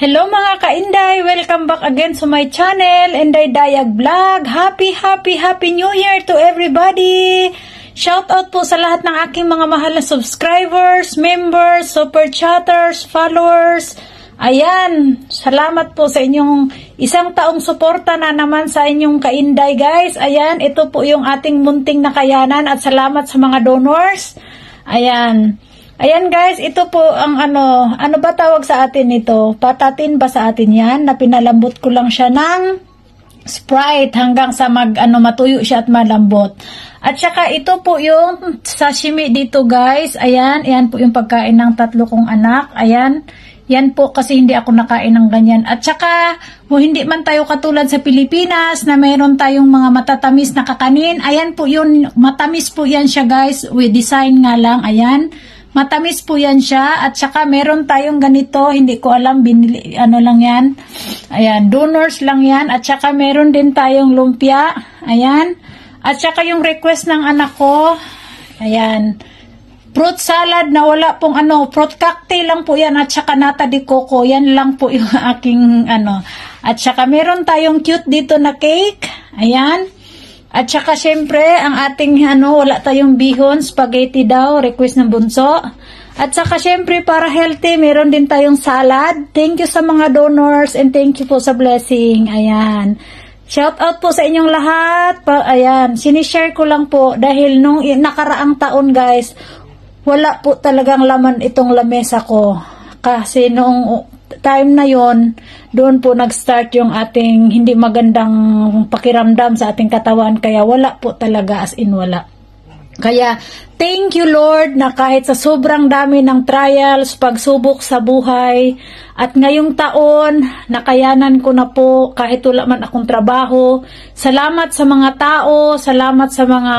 Hello mga kainday! Welcome back again to my channel, Inday Dayag Vlog. Happy New Year to everybody! Shout out po sa lahat ng aking mga mahal na subscribers, members, super chatters, followers. Ayan, salamat po sa inyong isang taong suporta na naman sa inyong kainday guys. Ayan, ito po yung ating munting nakayanan at salamat sa mga donors. Ayan. Ayan guys, ito po ang ano ba tawag sa atin ito? Patatin ba sa atin yan? Na pinalambot ko lang siya ng Sprite hanggang sa matuyo siya at malambot. At saka ito po yung sashimi dito guys. Ayan, ayan po yung pagkain ng tatlo kong anak. Ayan, yan po kasi hindi ako nakain ng ganyan. At saka, hindi man tayo katulad sa Pilipinas na mayroon tayong mga matatamis na kakanin. Ayan po yun, matamis po yan siya guys. With design nga lang, ayan. Matamis po yan siya. At saka meron tayong ganito. Hindi ko alam. Binili, ano lang yan. Ayan. Donors lang yan. At saka meron din tayong lumpia. Ayan. At saka yung request ng anak ko. Ayan. Fruit salad na wala pong fruit cocktail lang po yan. At saka nata de coco. Yan lang po yung aking At saka meron tayong cute dito na cake. Ayan. At saka syempre, ang ating wala tayong bihon, spaghetti daw, request ng bunso. At saka syempre, para healthy, meron din tayong salad. Thank you sa mga donors and thank you po sa blessing. Ayan. Shout out po sa inyong lahat. Ayan, sinishare ko lang po dahil nung nakaraang taon guys, wala po talagang laman itong lamesa ko. Kasi nung time na yon, doon po nag-start yung ating hindi magandang pakiramdam sa ating katawan. Kaya wala po talaga, as in wala. Kaya, thank you Lord na kahit sa sobrang dami ng trials, pagsubok sa buhay, at ngayong taon, nakayanan ko na po kahit wala man akong trabaho. Salamat sa mga tao, salamat sa mga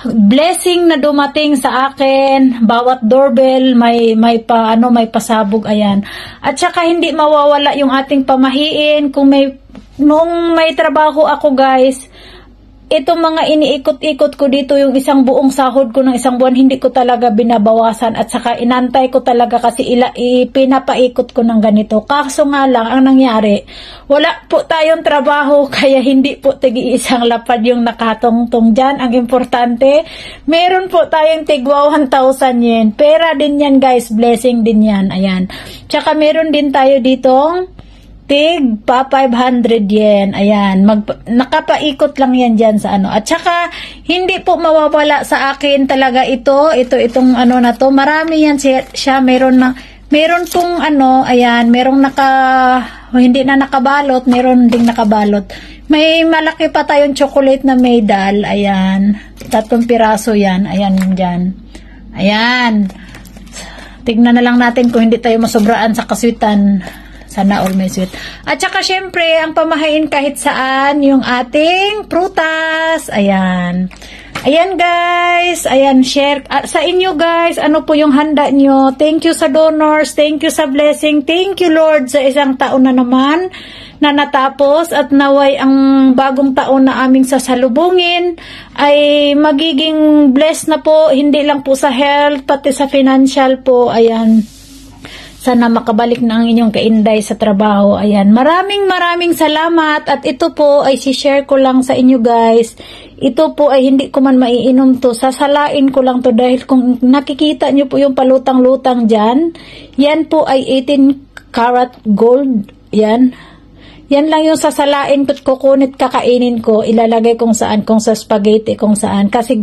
blessing na dumating sa akin. Bawat doorbell may pasabog. Ayan. At saka hindi mawawala yung ating pamahiin kung nung may trabaho ako guys. Itong mga iniikot-ikot ko dito, yung isang buong sahod ko ng isang buwan, hindi ko talaga binabawasan. At saka inantay ko talaga kasi pinapaikot ko ng ganito. Kaso nga lang, ang nangyari, wala po tayong trabaho, kaya hindi po tigi-isang lapad yung nakatungtong dyan. Ang importante, meron po tayong tigwa 1,000 yen. Pera din yan guys, blessing din yan. Ayan. Tsaka meron din tayo ditong tig pa 500 yen. Ayan. Nakapaikot lang yan dyan sa At saka, hindi po mawawala sa akin talaga itong na to. Marami yan siya. Meron pong ayan, merong hindi na nakabalot, meron ding nakabalot. May malaki pa tayong chocolate na medal. Ayan. 3 piraso yan. Ayan dyan. Ayan. Tignan na lang natin kung hindi tayo masobraan sa kaswitan. Sana all may sweet. At saka syempre, ang pamahain kahit saan, yung ating prutas. Ayan. Ayan guys. Ayan, share. Sa inyo guys, ano po yung handa nyo? Thank you sa donors. Thank you sa blessing. Thank you Lord sa isang taon na naman na natapos. At naway ang bagong taon na aming sasalubungin ay magiging blessed na po. Hindi lang po sa health, pati sa financial po. Ayan. Sana makabalik na ang inyong kainday sa trabaho. Ayan. Maraming salamat. At ito po ay si-share ko lang sa inyo guys. Ito po ay hindi ko man maiinom to. Sasalain ko lang to dahil kung nakikita nyo po yung palutang-lutang dyan, yan po ay 18 karat gold. Yan. Yan lang yung sasalain ko't kukunit kakainin ko. Ilalagay kung saan, kung sa spaghetti, kung saan. Kasi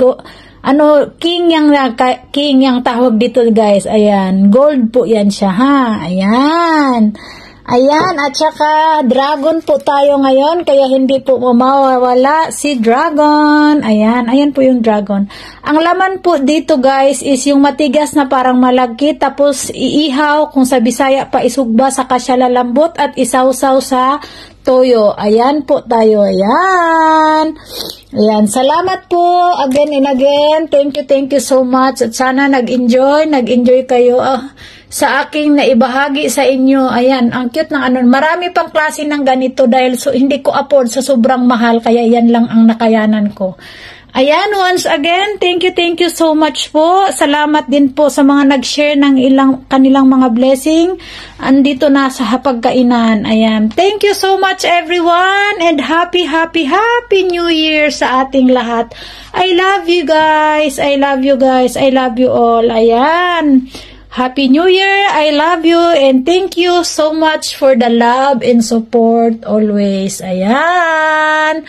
king yang tawag dito guys. Ayan, gold po yan siya ha. Ayan. Ayan, at saka dragon po tayo ngayon, kaya hindi po mawawala si dragon. Ayan, ayan po yung dragon. Ang laman po dito guys is yung matigas na parang malagkit, tapos iihaw, kung sa Bisaya pa isugba, saka siya lalambot at isawsaw sa toyo. Ayan po tayo. Ayan. Ayan. Salamat po again and again. Thank you so much. At sana nag-enjoy kayo sa aking naibahagi sa inyo. Ayan. Ang cute ng Marami pang klase ng ganito dahil hindi ko afford sa sobrang mahal. Kaya yan lang ang nakayanan ko. Ayan, once again, thank you so much po. Salamat din po sa mga nag-share ng kanilang mga blessing. Andito na sa hapagkainan. Ayan, thank you so much everyone and happy New Year sa ating lahat. I love you guys. I love you guys. I love you all. Ayan. Happy New Year. I love you and thank you so much for the love and support always. Ayan.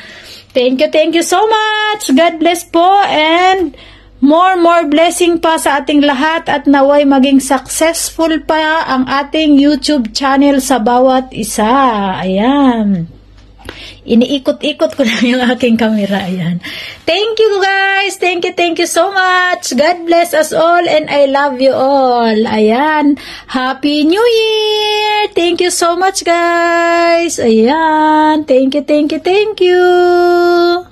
Thank you so much. God bless po and more blessing pa sa ating lahat at naway maging successful pa ang ating YouTube channel sa bawat isa. Ayan. Iniikot-ikot ko lang yung aking camera. Ayan. Thank you guys. Thank you so much. God bless us all and I love you all. Ayan. Happy New Year. Thank you so much guys. Ayan. Thank you.